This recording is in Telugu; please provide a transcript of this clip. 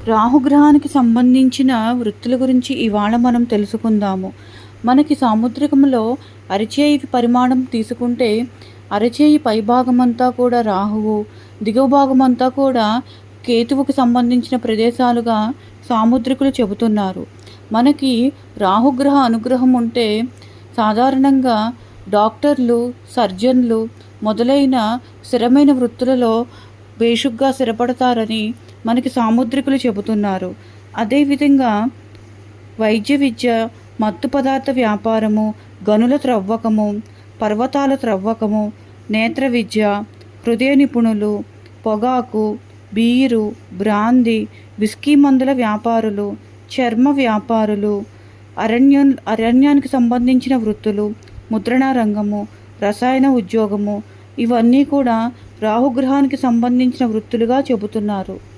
రాహుగ్రహానికి సంబంధించిన వృత్తుల గురించి ఇవాళ మనం తెలుసుకుందాము. మనకి సాముద్రికంలో అరిచేయి పరిమాణం తీసుకుంటే అరచేయి పైభాగమంతా కూడా రాహువు, దిగువ భాగమంతా కూడా కేతువుకు సంబంధించిన ప్రదేశాలుగా సాముద్రికులు చెబుతున్నారు. మనకి రాహుగ్రహ అనుగ్రహం ఉంటే సాధారణంగా డాక్టర్లు, సర్జన్లు మొదలైన స్థిరమైన వృత్తులలో బేషుగ్గా స్థిరపడతారని మనకి సాముద్రికులు చెబుతున్నారు. అదేవిధంగా వైద్య విద్య, మత్తు పదార్థ వ్యాపారము, గనుల త్రవ్వకము, పర్వతాల త్రవ్వకము, నేత్ర విద్య, హృదయ నిపుణులు, పొగాకు, బీరు, బ్రాందీ, విస్కీ మందుల వ్యాపారులు, చర్మ వ్యాపారులు, అరణ్యానికి సంబంధించిన వృత్తులు, ముద్రణ రంగము, రసాయన ఉద్యోగము, ఇవన్నీ కూడా రాహుగ్రహానికి సంబంధించిన వృత్తులుగా చెబుతున్నారు.